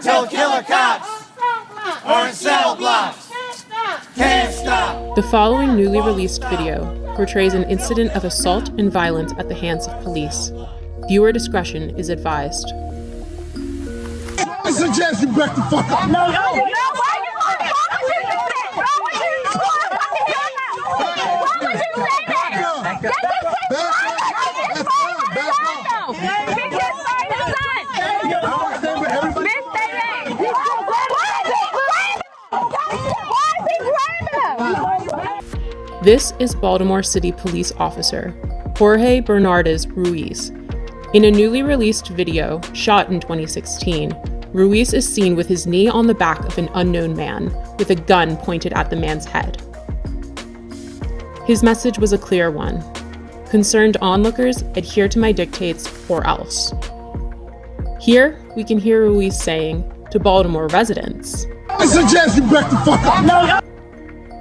till killer cops are in cell blocks. Can't stop. The following newly released video portrays an incident of assault and violence at the hands of police. Viewer discretion is advised. I suggest you back the fuck up. No. This is Baltimore City Police Officer Jorge Bernardez Ruiz. In a newly released video shot in 2016, Ruiz is seen with his knee on the back of an unknown man with a gun pointed at the man's head. His message was a clear one. Concerned onlookers, adhere to my dictates or else. Here, we can hear Ruiz saying to Baltimore residents, I suggest you back the fuck up. No.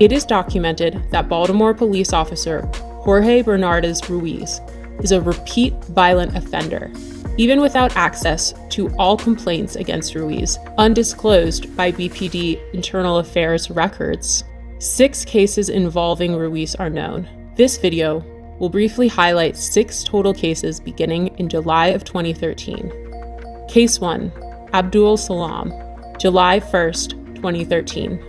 It is documented that Baltimore police officer Jorge Bernardez Ruiz is a repeat violent offender, even without access to all complaints against Ruiz, undisclosed by BPD Internal Affairs records. 6 cases involving Ruiz are known. This video will briefly highlight 6 total cases beginning in July of 2013. Case 1, ABDUL SALAAM, July 1st, 2013.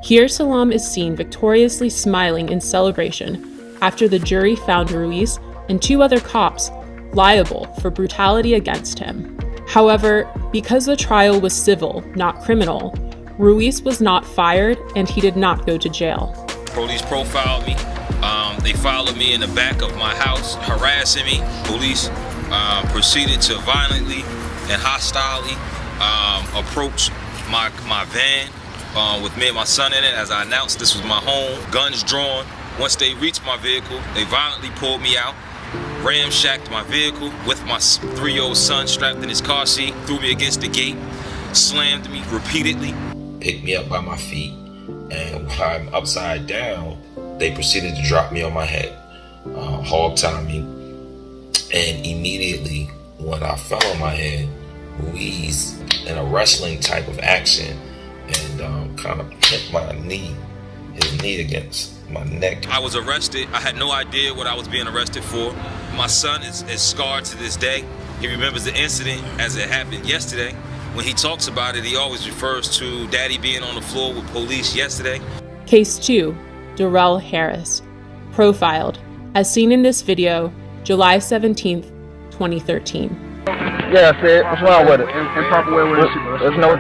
Here, SALAAM is seen victoriously smiling in celebration after the jury found Ruiz and 2 other cops liable for brutality against him. However, because the trial was civil, not criminal, Ruiz was not fired and he did not go to jail. Police profiled me. They followed me in the back of my house, harassing me. Police proceeded to violently and hostilely approach my van with me and my son in it. As I announced, this was my home, guns drawn. Once they reached my vehicle, they violently pulled me out, ramshacked my vehicle with my 3-year-old son strapped in his car seat, threw me against the gate, slammed me repeatedly. Picked me up by my feet, and while I'm upside down, they proceeded to drop me on my head, hog tie me, and immediately when I fell on my head, Ruiz, in a wrestling type of action, and kind of hit his knee against my neck. I was arrested. I had no idea what I was being arrested for. My son is scarred to this day. He remembers the incident as it happened yesterday. When he talks about it, he always refers to Daddy being on the floor with police yesterday. Case 2, DARRELL Harris, profiled, as seen in this video, July 17th, 2013. Yeah, I said, what's wrong with it? Improper way with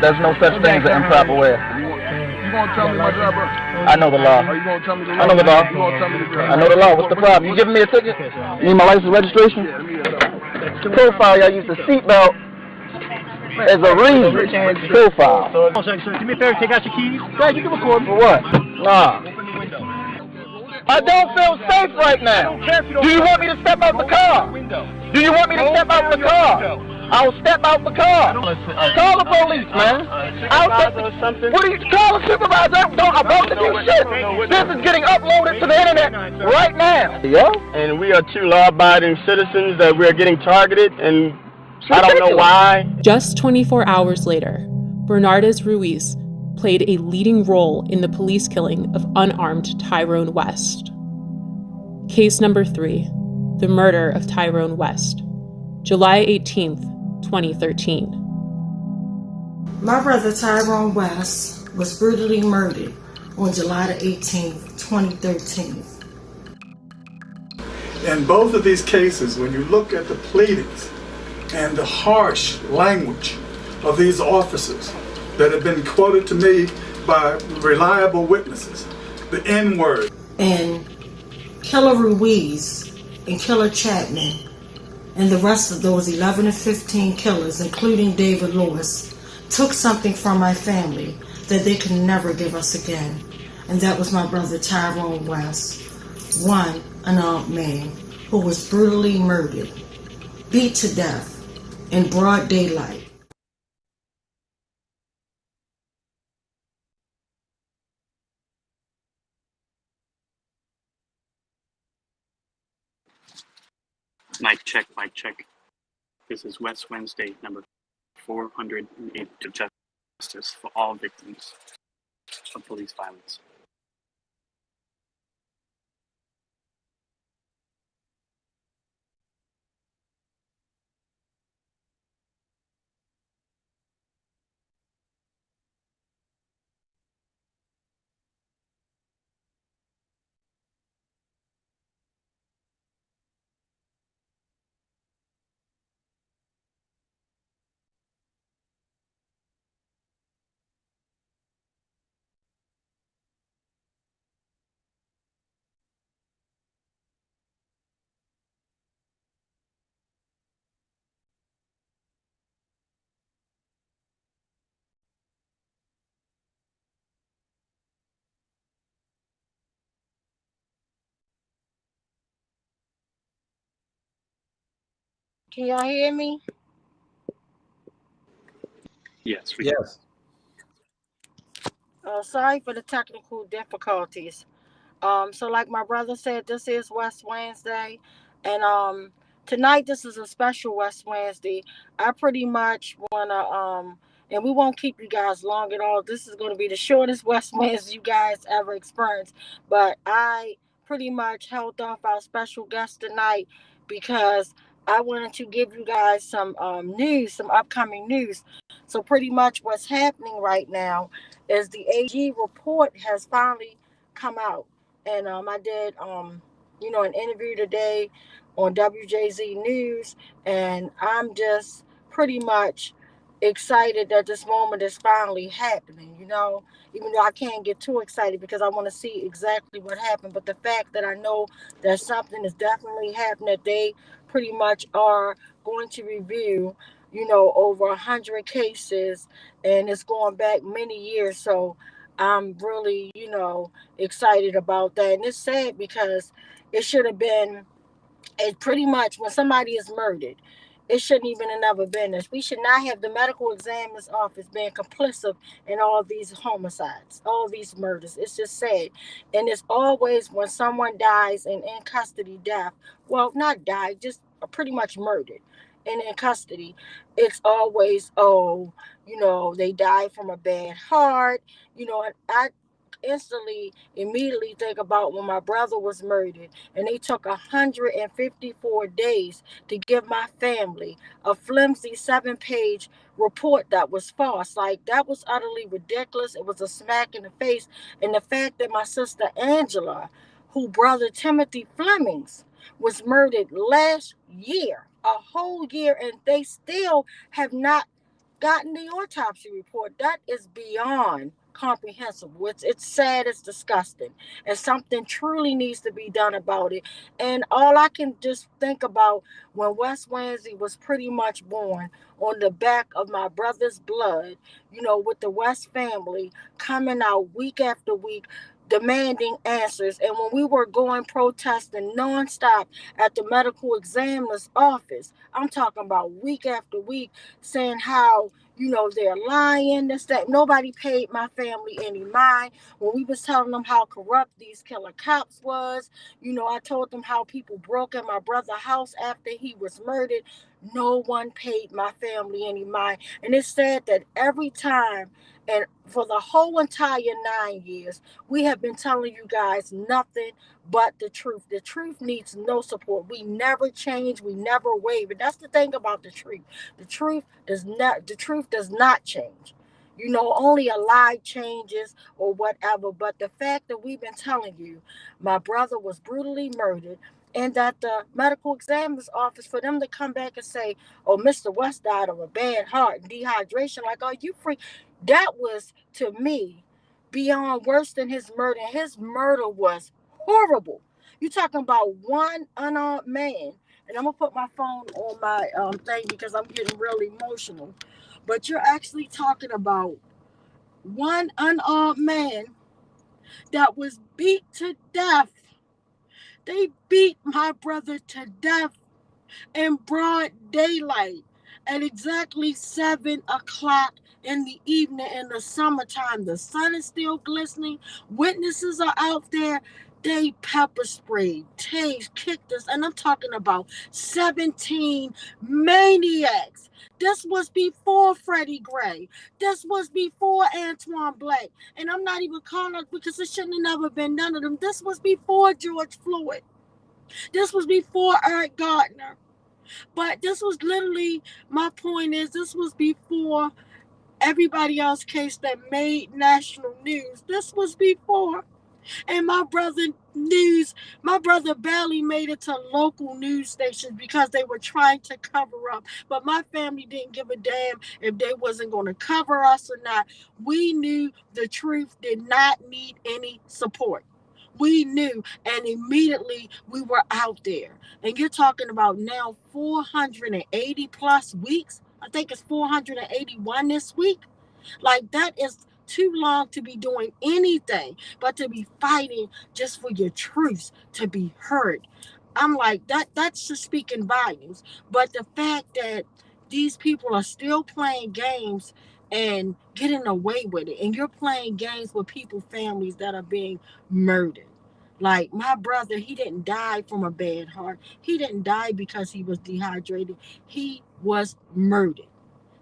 There's no such thing as an improper way. You gonna tell me my job, bro? I know the law. Are you gonna tell me the law? I know the law. You gonna tell me the law? I know the law. What's the problem? You giving me a ticket? You need my license registration? Yeah, let me get it. Profile, y'all use the seatbelt as a reason. Profile. Give me a favor, take out your keys. Yeah, you can record me. For what? Nah. I don't feel safe right now. Do you want me to step out the car? Do you want me to step out the car? I'll step out the car. Call the police, man. What do you call a supervisor? I'm about to do shit. This is getting uploaded to the internet right now. Yeah? And we are 2 law-abiding citizens that we are getting targeted, and I don't know why. Just 24 hours later, Bernardez Ruiz played a leading role in the police killing of unarmed Tyrone West. Case number 3, the murder of Tyrone West, July 18th, 2013. My brother Tyrone West was brutally murdered on July the 18th, 2013. In both of these cases, when you look at the pleadings and the harsh language of these officers that have been quoted to me by reliable witnesses, the N-word. And Killer Ruiz and Killer Chapman and the rest of those 11 to 15 killers, including David Lewis, took something from my family that they could never give us again. And that was my brother Tyrone West, one unarmed man who was brutally murdered, beat to death in broad daylight. Mic check, mic check. This is West Wednesday, number 408 to Jeff. justice for all victims of police violence. Can y'all hear me? Yes. Yes. Sorry for the technical difficulties. So like my brother said, this is West Wednesday, and tonight this is a special West Wednesday. I pretty much wanna and we won't keep you guys long at all. This is gonna be the shortest West Wednesday you guys ever experienced. But I pretty much held off our special guest tonight because I wanted to give you guys some news, some upcoming news. So pretty much what's happening right now is the AG report has finally come out. And I did an interview today on WJZ News, and I'm just pretty much excited that this moment is finally happening. Even though I can't get too excited because I want to see exactly what happened, but the fact that I know that something is definitely happening, that they pretty much are going to review over 100 cases, and it's going back many years. So I'm really excited about that. And it's sad because it should have been, it pretty much, when somebody is murdered, it shouldn't even have never been this. We should not have the medical examiner's office being complicit in all these homicides, all these murders. It's just sad. And it's always when someone dies in custody death, well, not died, just pretty much murdered and in custody, it's always, they died from a bad heart. And I immediately think about when my brother was murdered, and they took 154 days to give my family a flimsy 7-page report that was false. Like, that was utterly ridiculous. It was a smack in the face. And the fact that my sister Angela, who brother Timothy Flemings was murdered last year, a whole year, and they still have not gotten the autopsy report. That is beyond comprehensible. It's sad, it's disgusting, and something truly needs to be done about it. And all I can just think about, when West Wednesday was pretty much born on the back of my brother's blood, with the West family coming out week after week demanding answers. And when we were going protesting nonstop at the medical examiner's office, I'm talking about week after week, saying how they're lying, this, that. Nobody paid my family any mind. When we was telling them how corrupt these killer cops was, I told them how people broke in my brother's house after he was murdered. No one paid my family any mind. And it's sad that every time, and for the whole entire 9 years, we have been telling you guys nothing but the truth. The truth needs no support. We never change. We never waver. That's the thing about the truth. The truth does not change. Only a lie changes or whatever. But the fact that we've been telling you my brother was brutally murdered, and that the medical examiner's office, for them to come back and say, oh, Mr. West died of a bad heart and dehydration, like, are you free? That was, to me, beyond worse than his murder. His murder was horrible. You talking about one unarmed man, and I'm gonna put my phone on my thing because I'm getting really emotional. But you're actually talking about one unarmed man that was beat to death. They beat my brother to death in broad daylight at exactly 7 o'clock in the evening in the summertime. The sun is still glistening. Witnesses are out there They pepper sprayed, tased, kicked us, and I'm talking about 17 maniacs. This was before Freddie Gray. This was before Antoine Black. And I'm not even calling it because it shouldn't have never been none of them. This was before George Floyd. This was before Eric Gardner. But this was literally, my point is, this was before everybody else's case that made national news. This was before. And my brother barely made it to local news stations because they were trying to cover up. But my family didn't give a damn if they wasn't going to cover us or not. We knew the truth did not need any support. We knew, and immediately we were out there. And you're talking about now 480 plus weeks. I think it's 481 this week. Like, that is too long to be doing anything but to be fighting just for your truths to be heard. I'm like, that's just speaking volumes. But the fact that these people are still playing games and getting away with it, and you're playing games with people's families that are being murdered. Like, my brother, he didn't die from a bad heart. He didn't die because he was dehydrated. He was murdered.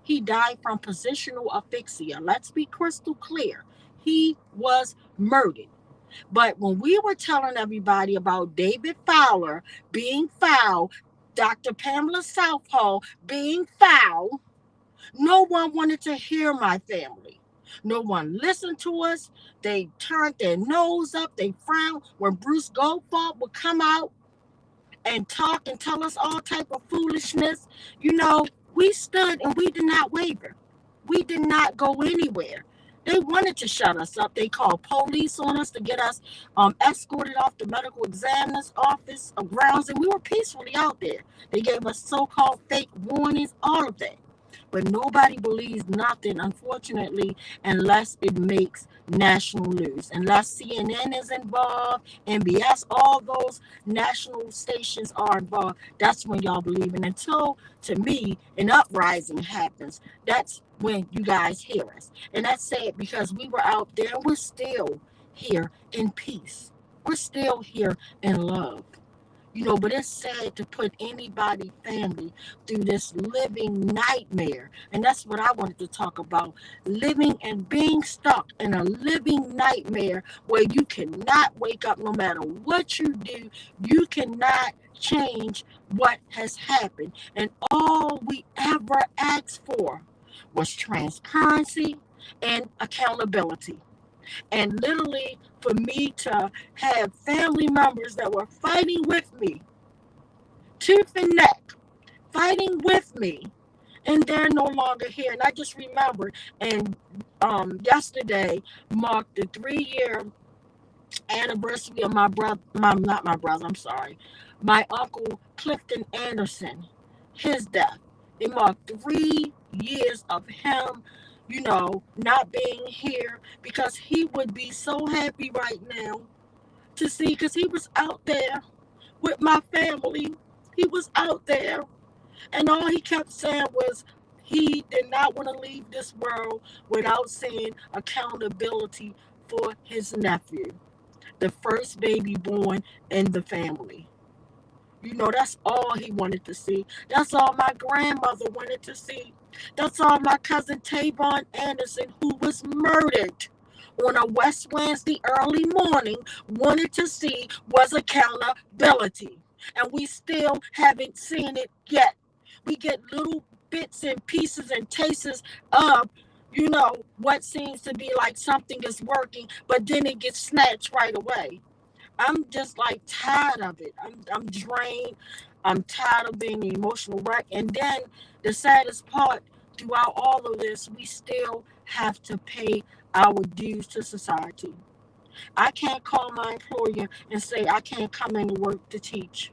He died from positional asphyxia. Let's be crystal clear. He was murdered. But when we were telling everybody about David Fowler being foul, Dr. Pamela Southall being foul, no one wanted to hear my family. No one listened to us. They turned their nose up. They frowned. When Bruce Goldfarb would come out and talk and tell us all type of foolishness, we stood and we did not waver. We did not go anywhere. They wanted to shut us up. They called police on us to get us escorted off the medical examiner's office of grounds, and we were peacefully out there. They gave us so-called fake warnings, all of that. But nobody believes nothing, unfortunately, unless it makes national news. Unless CNN is involved, NBS, all those national stations are involved, that's when y'all believe. And until, to me, an uprising happens, that's when you guys hear us. And that's sad because we were out there and we're still here in peace. We're still here in love. But it's sad to put anybody's family through this living nightmare. And that's what I wanted to talk about. Living and being stuck in a living nightmare where you cannot wake up no matter what you do. You cannot change what has happened. And all we ever asked for was transparency and accountability. And literally, for me to have family members that were fighting with me, tooth and neck, fighting with me, and they're no longer here. And I just remembered, and yesterday marked the 3-year anniversary of my uncle Clifton Anderson, his death. It marked 3 years of him not being here, because he would be so happy right now to see, because he was out there with my family. He was out there, and all he kept saying was he did not want to leave this world without seeing accountability for his nephew, the first baby born in the family. That's all he wanted to see. That's all my grandmother wanted to see. That's all my cousin Tavon Anderson, who was murdered on a West Wednesday early morning, wanted to see was accountability. And we still haven't seen it yet. We get little bits and pieces and tastes of, what seems to be like something is working, but then it gets snatched right away. I'm just tired of it. I'm drained. I'm tired of being the emotional wreck. And then the saddest part, throughout all of this, we still have to pay our dues to society. I can't call my employer and say I can't come into work to teach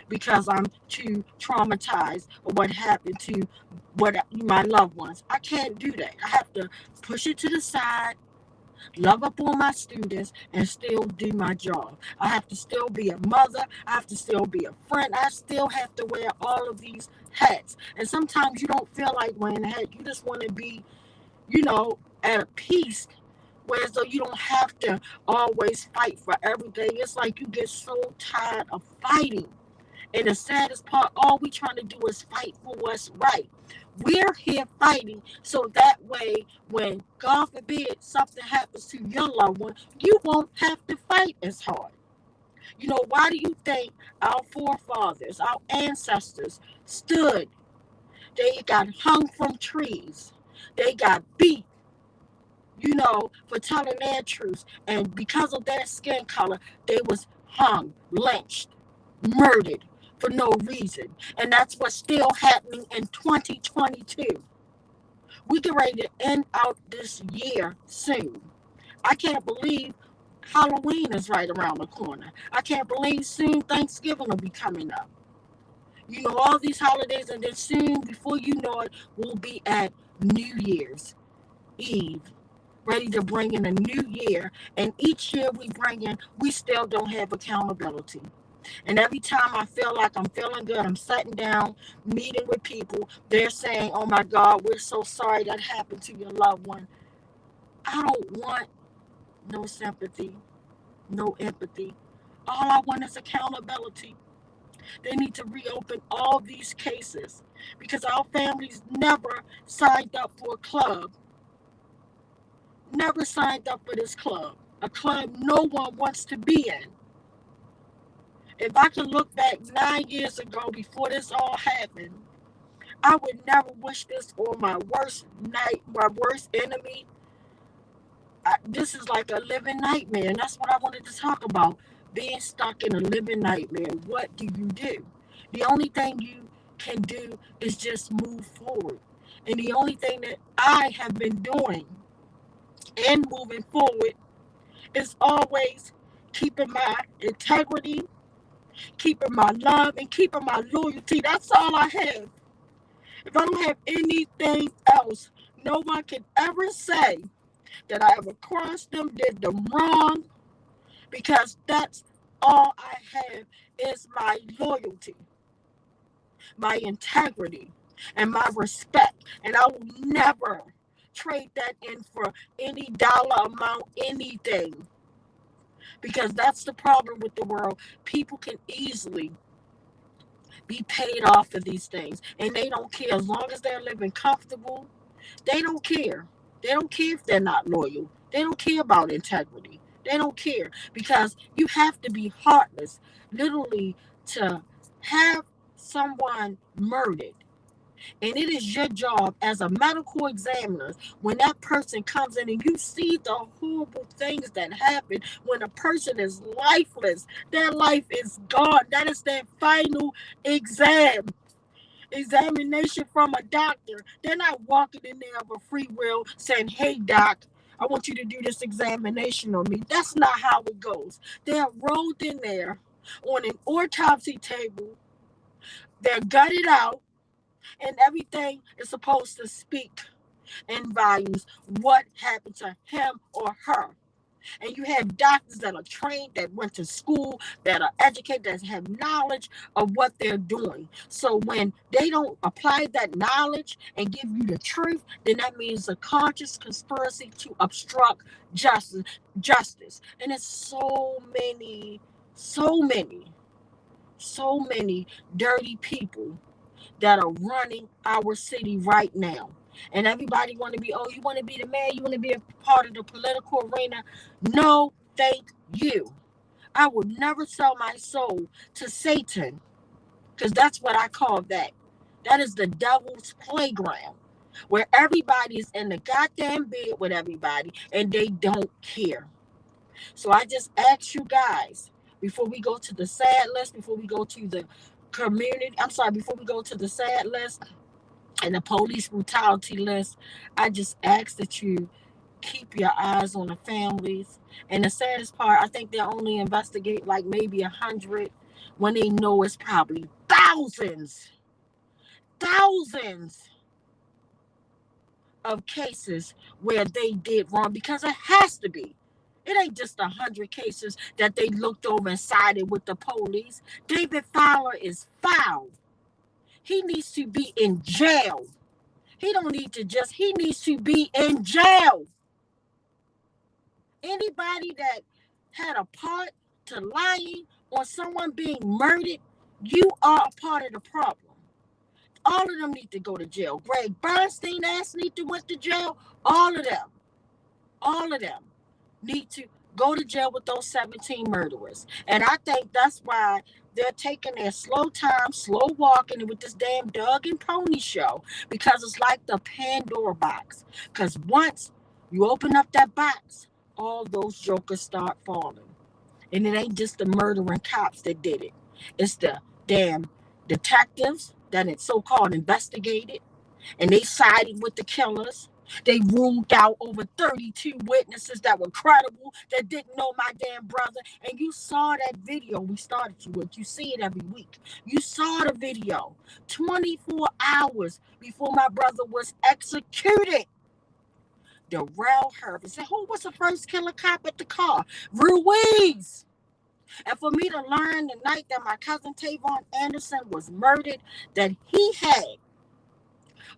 because I'm too traumatized of what happened to my loved ones. I can't do that. I have to push it to the side, love up on my students, and still do my job. I have to still be a mother. I have to still be a friend. I still have to wear all of these hats. And sometimes you don't feel like wearing a hat. You just want to be, at a peace Whereas though you don't have to always fight for everything. It's like you get so tired of fighting. And the saddest part, all we trying to do is fight for what's right. We're here fighting so that way when, God forbid, something happens to your loved one, you won't have to fight as hard. You know, why do you think our forefathers, our ancestors stood? They got hung from trees. They got beat, you know, for telling their truth. And because of their skin color, they was hung, lynched, murdered for no reason. And that's what's still happening in 2022. We get ready to end out this year soon. I can't believe Halloween is right around the corner. I can't believe soon Thanksgiving will be coming up. You know, all these holidays, and then soon, before you know it, we'll be at New Year's Eve, ready to bring in a new year. And each year we bring in, we still don't have accountability. And every time I feel like I'm feeling good, I'm sitting down, meeting with people, they're saying, oh my God, we're so sorry that happened to your loved one. I don't want no sympathy, no empathy. All I want is accountability. They need to reopen all these cases because our families never signed up for a club. Never signed up for this club. A club no one wants to be in. If I could look back 9 years ago before this all happened, I would never wish this on my worst enemy. This is like a living nightmare, and that's what I wanted to talk about. Being stuck in a living nightmare. What do you do? The only thing you can do is just move forward. And the only thing that I have been doing and moving forward is always keeping my integrity, keeping my love, and keeping my loyalty. That's all I have. If I don't have anything else, no one can ever say that I ever crossed them, did them wrong, because that's all I have is my loyalty, my integrity, and my respect. And I will never trade that in for any dollar amount, anything. Because that's the problem with the world. People can easily be paid off for these things. And they don't care. As long as they're living comfortable, they don't care. They don't care if they're not loyal. They don't care about integrity. They don't care. Because you have to be heartless, literally, to have someone murdered. And it is your job as a medical examiner, when that person comes in and you see the horrible things that happen when a person is lifeless, their life is gone. That is their final examination from a doctor. They're not walking in there of a free will saying, hey, doc, I want you to do this examination on me. That's not how it goes. They're rolled in there on an autopsy table. They're gutted out. And everything is supposed to speak in volumes what happened to him or her. And you have doctors that are trained, that went to school, that are educated, that have knowledge of what they're doing. So when they don't apply that knowledge and give you the truth, then that means a conscious conspiracy to obstruct justice. And it's so many dirty people that are running our city right now. And everybody want to be, oh, you want to be the man, you want to be a part of the political arena. No, thank you. I would never sell my soul to Satan, because that's what I call that. That is the devil's playground, where everybody's in the goddamn bed with everybody and they don't care. So I just ask you guys, before we go to the sad list, before we go to the before we go to the sad list and the police brutality list, I just ask that you keep your eyes on the families. And the saddest part, I think they only investigate like maybe 100 when they know it's probably thousands of cases where they did wrong, because it has to be. It ain't just 100 cases that they looked over and sided with the police. David Fowler is foul. He needs to be in jail. He needs to be in jail. Anybody that had a part to lying on someone being murdered, you are a part of the problem. All of them need to go to jail. Greg Bernstein ass need to went to jail. All of them need to go to jail with those 17 murderers. And I think that's why they're taking their slow time, slow walking with this damn Doug and Pony show, because it's like the Pandora box. Because once you open up that box, all those jokers start falling. And it ain't just the murdering cops that did it. It's the damn detectives that it so-called investigated, and they sided with the killers. They ruled out over 32 witnesses that were credible, that didn't know my damn brother. And you saw that video we started you with. You see it every week. You saw the video 24 hours before my brother was executed. Darrell Herbert said, who was the first killer cop at the car? Ruiz. And for me to learn the night that my cousin Tavon Anderson was murdered, that he had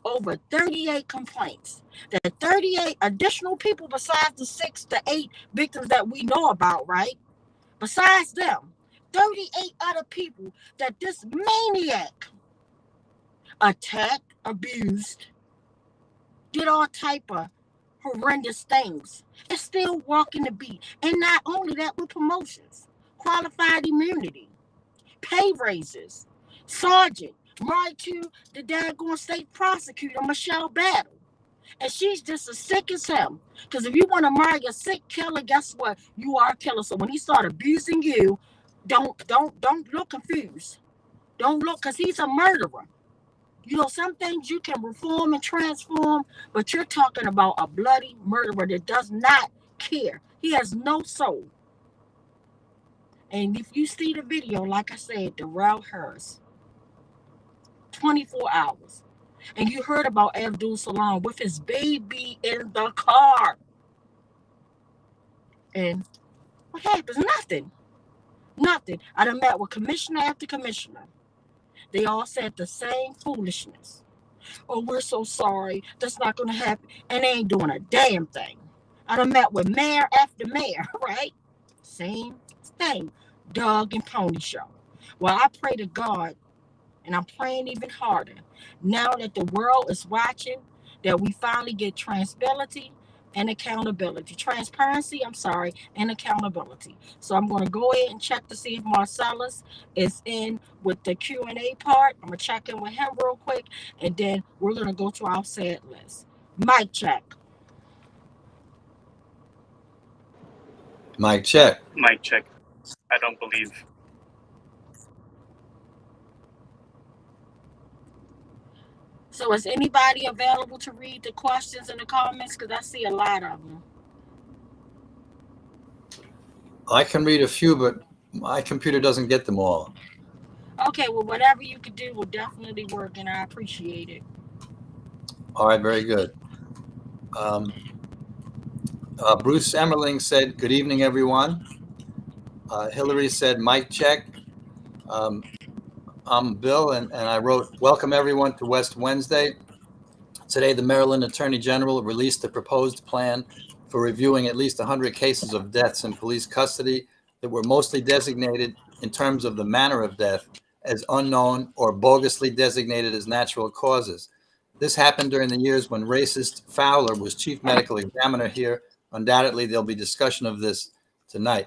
over 38 complaints, that 38 additional people besides the 6 to 8 victims that we know about, right? Besides them, 38 other people that this maniac attacked, abused, did all type of horrendous things, and still walking the beat. And not only that, with promotions, qualified immunity, pay raises, sergeant, married to the daggone state prosecutor, Michelle Battle. And she's just as sick as him. Because if you want to marry a sick killer, guess what? You are a killer. So when he start abusing you, don't look confused. Don't look, because he's a murderer. You know, some things you can reform and transform, but you're talking about a bloody murderer that does not care. He has no soul. And if you see the video, like I said, Darrell Herbert, 24 hours. And you heard about ABDUL SALAAM with his baby in the car. And what happens? Nothing. Nothing. I done met with commissioner after commissioner. They all said the same foolishness. Oh, we're so sorry. That's not going to happen. And they ain't doing a damn thing. I done met with mayor after mayor, right? Same thing. Doug and Pony show. Well, I pray to God, and I'm praying even harder, now that the world is watching, that we finally get transparency and accountability. And accountability. So I'm going to go ahead and check to see if Marcellus is in with the Q&A part. I'm going to check in with him real quick, and then we're going to go to our sad list. Mic check. Mic check. Mic check. I don't believe. So is anybody available to read the questions in the comments? Because I see a lot of them. I can read a few, but my computer doesn't get them all. Okay, well, whatever you could do will definitely work, and I appreciate it. All right, very good. Bruce Emmerling said, good evening, everyone. Hillary said, mic check. I'm Bill, and I wrote, welcome everyone to West Wednesday. Today, the Maryland Attorney General released the proposed plan for reviewing at least 100 cases of deaths in police custody that were mostly designated in terms of the manner of death as unknown or bogusly designated as natural causes. This happened during the years when racist Fowler was chief medical examiner here. Undoubtedly, there'll be discussion of this tonight.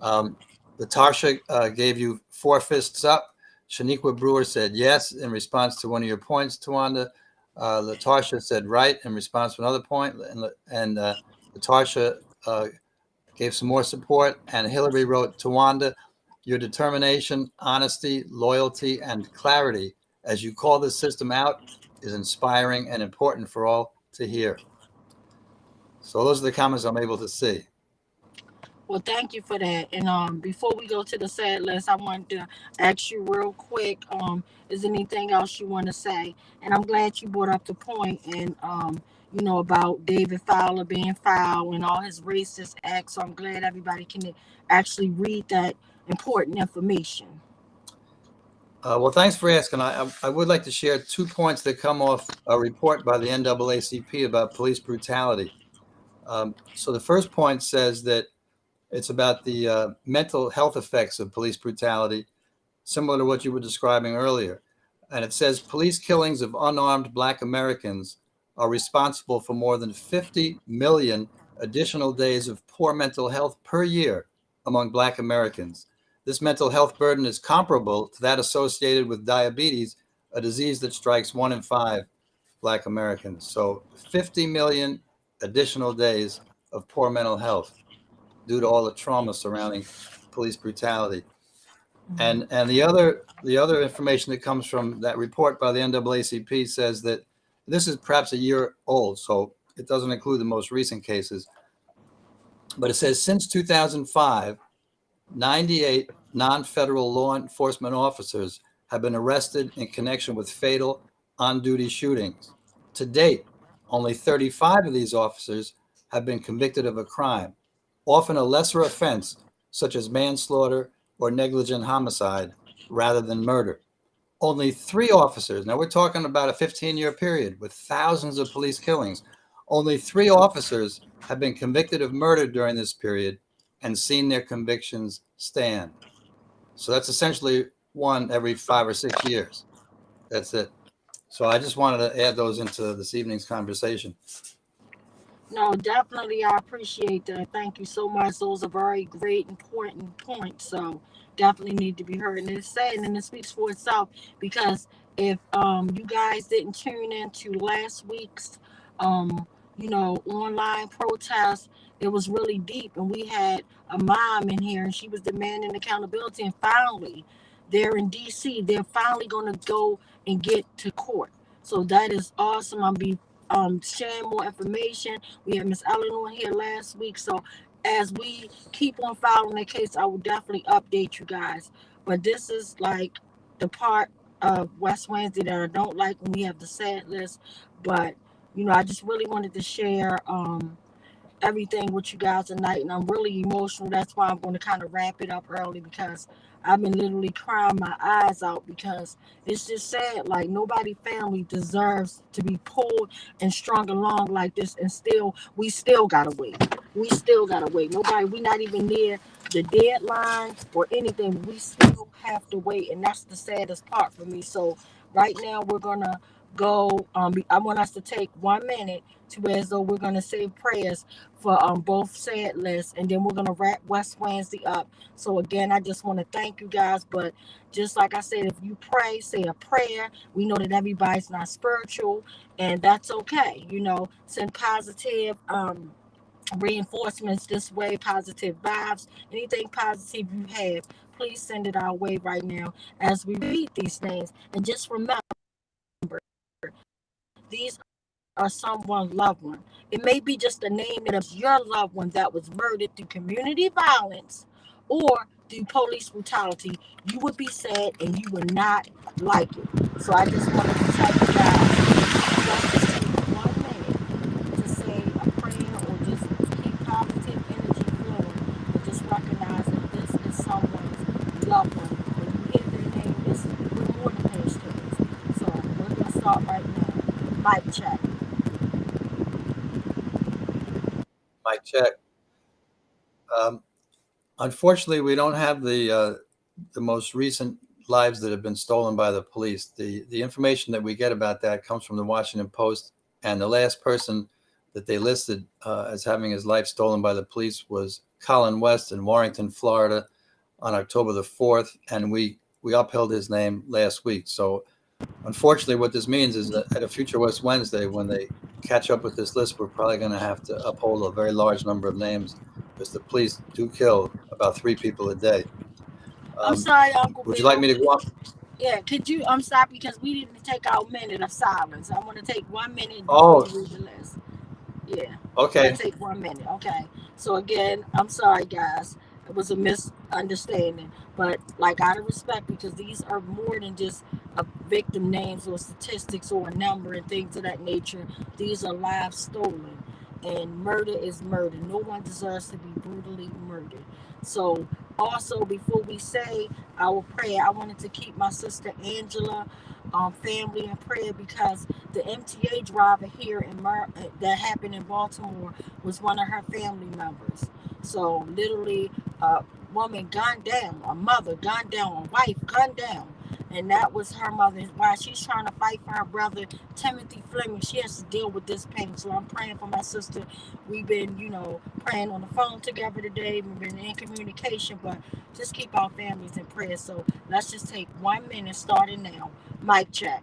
Latasha gave you 4 fists up. Shaniqua Brewer said yes in response to one of your points, Tawanda. Latasha said right in response to another point. And Latasha gave some more support. And Hillary wrote, Tawanda, your determination, honesty, loyalty, and clarity as you call this system out is inspiring and important for all to hear. So those are the comments I'm able to see. Well, thank you for that. And before we go to the sad list, I wanted to ask you real quick, is there anything else you want to say? And I'm glad you brought up the point and you know, about David Fowler being foul and all his racist acts. So I'm glad everybody can actually read that important information. Well, thanks for asking. I would like to share 2 points that come off a report by the NAACP about police brutality. So the first point says that it's about the mental health effects of police brutality, similar to what you were describing earlier. And it says police killings of unarmed Black Americans are responsible for more than 50 million additional days of poor mental health per year among Black Americans. This mental health burden is comparable to that associated with diabetes, a disease that strikes 1 in 5 Black Americans. So 50 million additional days of poor mental health due to all the trauma surrounding police brutality. And the other information that comes from that report by the NAACP says that this is perhaps a year old, so it doesn't include the most recent cases. But it says since 2005, 98 non-federal law enforcement officers have been arrested in connection with fatal on-duty shootings. To date, only 35 of these officers have been convicted of a crime, often a lesser offense, such as manslaughter or negligent homicide, rather than murder. Only 3 officers, now we're talking about a 15-year period with thousands of police killings, only 3 officers have been convicted of murder during this period and seen their convictions stand. So that's essentially 1 every 5 or 6 years. That's it. So I just wanted to add those into this evening's conversation. No, definitely, I appreciate that. Thank you so much. Those are very great, important points. So definitely need to be heard. And it's sad, and it speaks for itself, because if you guys didn't tune into last week's online protest, it was really deep, and we had a mom in here, and she was demanding accountability. And finally, they're in DC. They're finally going to go and get to court. So that is awesome. I'll be sharing more information. We had Miss Eleanor here last week. So as we keep on following the case, I will definitely update you guys. But this is like the part of West Wednesday that I don't like when we have the sad list. But I just really wanted to share everything with you guys tonight, and I'm really emotional. That's why I'm going to kind of wrap it up early, because I've been literally crying my eyes out, because it's just sad. Like, nobody family deserves to be pulled and strung along like this, and we still gotta wait. Nobody, we not even near the deadline or anything. We still have to wait, and that's the saddest part for me. So right now we're gonna go. I want us to take 1 minute to, as though we're gonna say prayers for both sad lists, and then we're gonna wrap West Wednesday up. So again, I just want to thank you guys. But just like I said, if you pray, say a prayer. We know that everybody's not spiritual, and that's okay. Send positive reinforcements this way, positive vibes, anything positive you have, please send it our way right now as we read these names. And just remember, these are someone's loved one. It may be just the name of your loved one that was murdered through community violence or through police brutality. You would be sad and you would not like it. So I just wanted to tell you guys, just take 1 minute to say a prayer, or just keep positive energy flowing, and just recognize that this is someone's loved one. When you hear their name, we're more than hashtags. So we're going to start right now. Mic check. Mic check. Unfortunately, we don't have the most recent lives that have been stolen by the police. The information that we get about that comes from the Washington Post, and the last person that they listed as having his life stolen by the police was Colin West in Warrington, Florida, on October the 4th, and we upheld his name last week. So unfortunately, what this means is that at a future West Wednesday, when they catch up with this list, we're probably going to have to uphold a very large number of names, because the police do kill about 3 people a day. I'm sorry, Uncle Would Bill. you like me to go on? Yeah, could you? I'm sorry, because we didn't take our minute of silence. I want to take 1 minute Oh. before we read the list. Yeah. Okay. Take 1 minute. Okay. So again, I'm sorry, guys. It was a misunderstanding, but like, out of respect, because these are more than just a victim names or statistics or a number and things of that nature. These are lives stolen, and murder is murder. No one deserves to be brutally murdered. So also, before we say our prayer, I wanted to keep my sister Angela family in prayer, because the MTA driver here that happened in Baltimore was one of her family members. So literally, a woman gunned down, a mother gunned down, a wife gunned down, and that was her mother. While she's trying to fight for her brother Timothy Fleming, she has to deal with this pain. So I'm praying for my sister. We've been, praying on the phone together today. We've been in communication, but just keep our families in prayer. So let's just take 1 minute starting now. Mic check.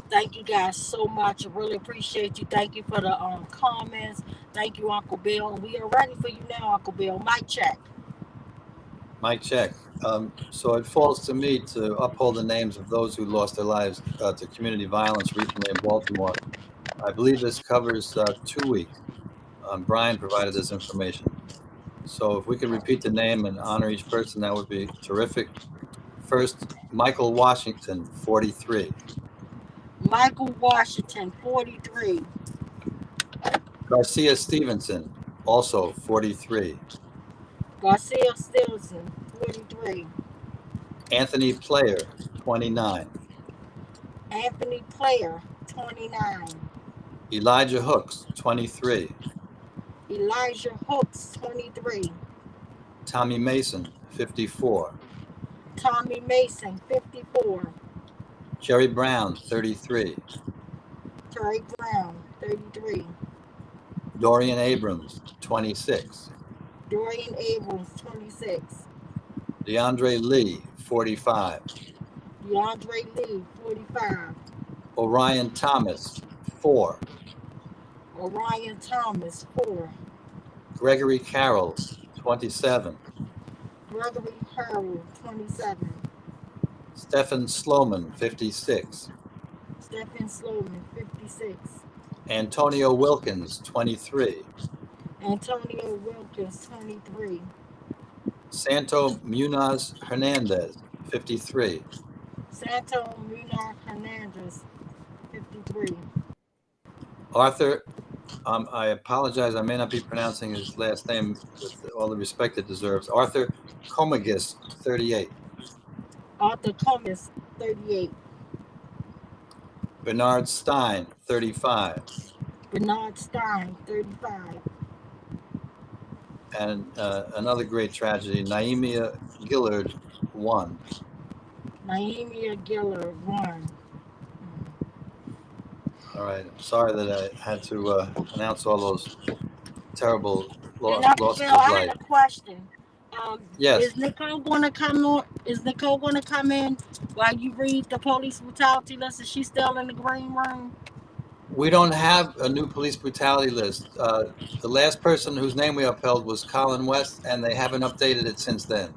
Thank you guys so much. I really appreciate you. Thank you for the comments. Thank you, Uncle Bill. We are ready for you now, Uncle Bill. Mic check. Mic check. So it falls to me to uphold the names of those who lost their lives to community violence recently in Baltimore. I believe this covers 2 weeks. Brian provided this information. So if we could repeat the name and honor each person, that would be terrific. First, Michael Washington, 43. Michael Washington, 43. Garcia Stevenson, also 43. Garcia Stevenson, 43. Anthony Player, 29. Anthony Player, 29. Elijah Hooks, 23. Elijah Hooks, 23. Tommy Mason, 54. Tommy Mason, 54. Jerry Brown, 33. Terry Brown, 33. Dorian Abrams, 26. Dorian Abrams, 26. DeAndre Lee, 45. DeAndre Lee, 45. Orion Thomas, 4. Orion Thomas, 4. Gregory Carroll, 27. Gregory Harold, 27. Stephen Sloman, 56. Stephen Sloman, 56. Antonio Wilkins, 23. Antonio Wilkins, 23. Santo Munoz Hernandez, 53. Santo Munoz Hernandez, 53. Arthur, I apologize, I may not be pronouncing his last name with all the respect it deserves. Arthur Comagis, 38. Arthur Comas, 38. Bernard Stein, 35. Bernard Stein, 35. And another great tragedy, Naimia Gillard, 1. Naimia Gillard, 1. All right, I'm sorry that I had to announce all those terrible losses of Bill, I life. had a question. Yes. Is Nicole going to come on? Is Nicole going to come in while you read the police brutality list? Is she still in the green room? We don't have a new police brutality list. The last person whose name we upheld was Colin West, and they haven't updated it since then.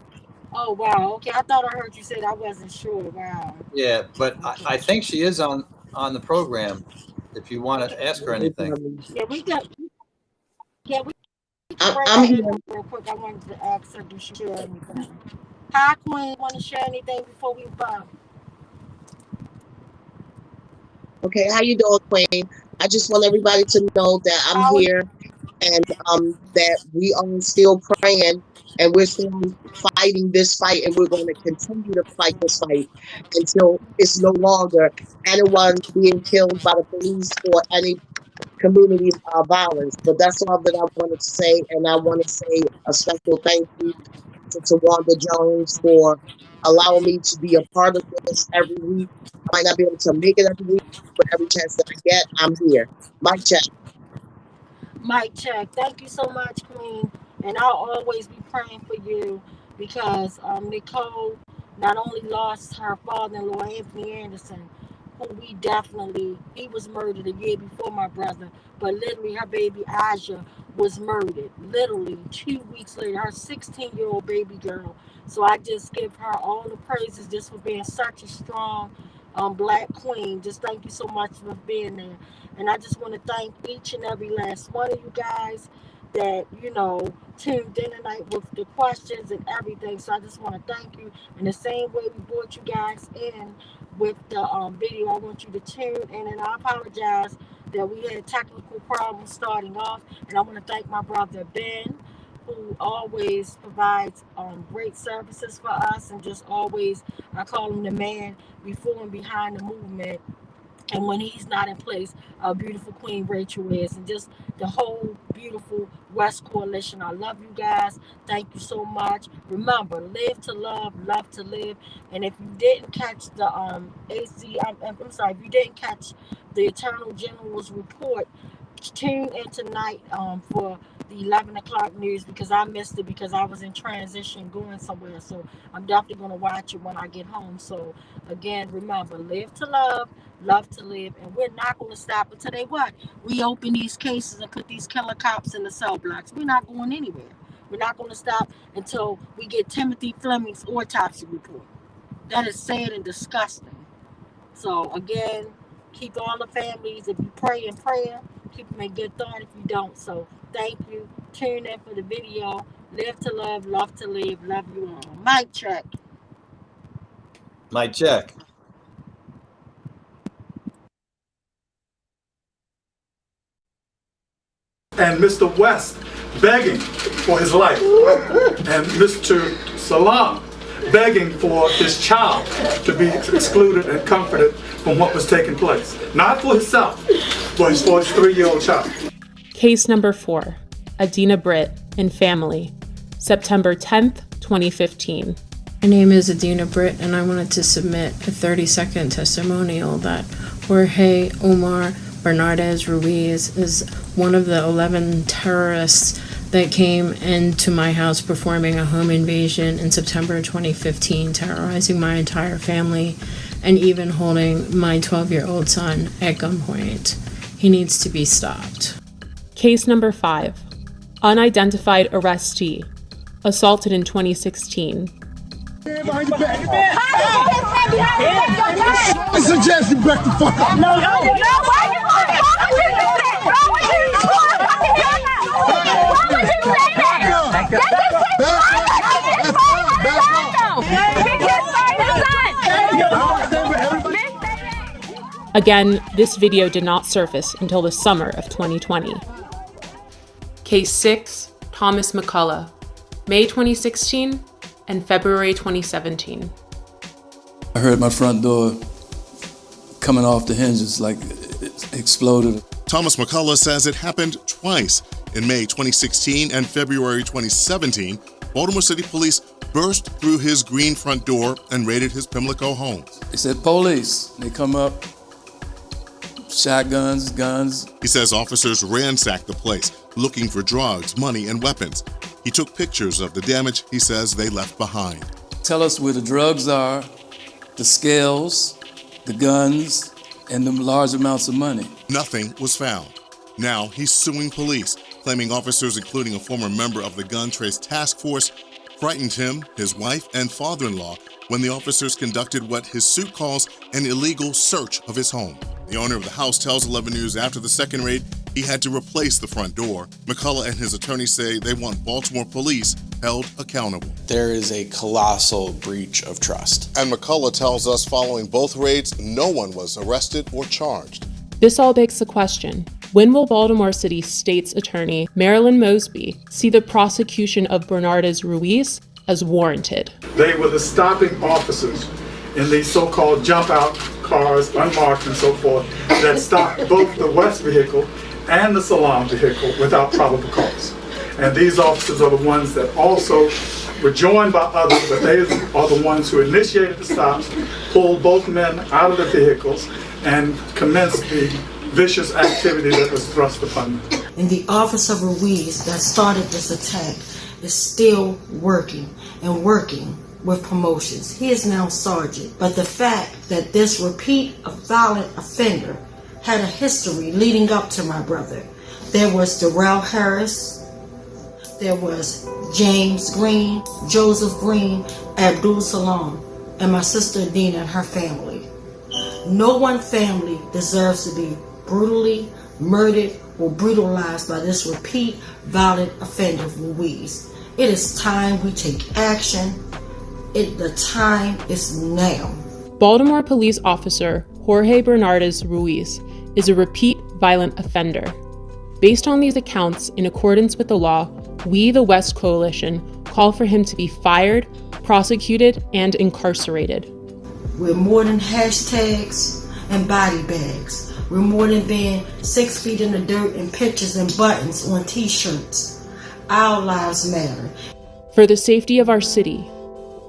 Oh, wow. Okay, I thought I heard you say that. I wasn't sure. Wow. Yeah, but I think she is on the program. If you want to ask her anything. Yeah, we got. Yeah, we. I'm here. Real quick, I wanted to ask her, do she share anything? Hi, Queen. Want to share anything before we bump? Okay, how you doing, Queen? I just want everybody to know that I'm here and that we are still praying and we're still fighting this fight, and we're going to continue to fight this fight until it's no longer anyone being killed by the police or any community violence. But that's all that I wanted to say, and I want to say a special thank you to Tawanda Jones for allowing me to be a part of this every week. I might not be able to make it every week, but every chance that I get, I'm here. Mic check. Mic check. Thank you so much, Queen. And I'll always be praying for you, because Nicole not only lost her father-in-law, Anthony Anderson, who he was murdered a year before my brother, but literally her baby Aja was murdered literally 2 weeks later, her 16-year-old baby girl. So I just give her all the praises just for being such a strong black queen. Just thank you so much for being there. And I just want to thank each and every last one of you guys that, you know, tuned in tonight with the questions and everything. So I just want to thank you. In the same way we brought you guys in with the video, I want you to tune in. And I apologize that we had technical problems starting off. And I want to thank my brother Ben, who always provides great services for us, and just always, I call him the man before and behind the movement. And when he's not in place, our beautiful Queen Rachel is, and just the whole beautiful West Coalition. I love you guys. Thank you so much. Remember, live to love, love to live. And if you didn't catch the if you didn't catch the Eternal General's report, tune in tonight for the 11 o'clock news, because I missed it because I was in transition going somewhere. So I'm definitely going to watch it when I get home. So again, remember, live to love, love to live, and we're not going to stop until they what? We open these cases and put these killer cops in the cell blocks. We're not going anywhere. We're not going to stop until we get Timothy Fleming's autopsy report. That is sad and disgusting. So again, keep all the families, if you pray in prayer, keep them in good thought if you don't. So thank you. Tune in for the video. Live to love to live. Love you all. Mic check. Mic check. And Mr. West begging for his life, and Mr. SALAAM begging for his child to be excluded and comforted from what was taking place. Not for himself, but for his 3-year-old child. Case number 4, ADIENA BRITT and family, September 10th, 2015. My name is ADIENA BRITT, and I wanted to submit a 30-second testimonial that Jorge Omar Bernardez Ruiz is one of the 11 terrorists that came into my house performing a home invasion in September 2015, terrorizing my entire family and even holding my 12-year-old son at gunpoint. He needs to be stopped. Case number 5, unidentified arrestee, assaulted in 2016. I suggest you back the fuck up. No, why you Again, this video did not surface until the summer of 2020. Case 6, Thomas McCullough, May 2016 and February 2017. I heard my front door coming off the hinges like it exploded. Thomas McCullough says it happened twice. In May 2016 and February 2017, Baltimore City Police burst through his green front door and raided his Pimlico home. They said, police. They come up, shotguns, guns. He says officers ransacked the place, looking for drugs, money, and weapons. He took pictures of the damage he says they left behind. Tell us where the drugs are, the scales, the guns, and the large amounts of money. Nothing was found. Now he's suing police, claiming officers, including a former member of the Gun Trace Task Force, frightened him, his wife, and father-in-law when the officers conducted what his suit calls an illegal search of his home. The owner of the house tells 11 News after the second raid, he had to replace the front door. McCullough and his attorney say they want Baltimore police held accountable. There is a colossal breach of trust. And McCullough tells us following both raids, no one was arrested or charged. This all begs the question, when will Baltimore City State's Attorney Marilyn Mosby see the prosecution of Bernardez Ruiz as warranted? They were the stopping officers in these so-called jump-out cars, unmarked and so forth, that stopped both the West vehicle and the SALAAM vehicle without probable cause. And these officers are the ones that also were joined by others, but they are the ones who initiated the stops, pulled both men out of the vehicles, and commenced the vicious activity that was thrust upon them. And the officer Ruiz that started this attack is still working and working with promotions. He is now sergeant. But the fact that this repeat violent offender had a history leading up to my brother. There was Darrell Harris, there was James Green, Joseph Green, ABDUL SALAAM, and my sister ADIENA and her family. No one family deserves to be brutally murdered or brutalized by this repeat violent offender Ruiz. It is time we take action. The time is now. Baltimore police officer Jorge Bernardez Ruiz is a repeat violent offender. Based on these accounts, in accordance with the law, we, the West Coalition, call for him to be fired, prosecuted, and incarcerated. We're more than hashtags and body bags. We're more than being 6 feet in the dirt and pictures and buttons on t-shirts. Our lives matter. For the safety of our city,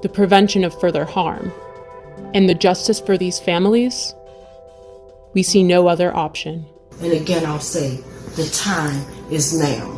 the prevention of further harm, and the justice for these families, we see no other option. And again, I'll say, the time is now.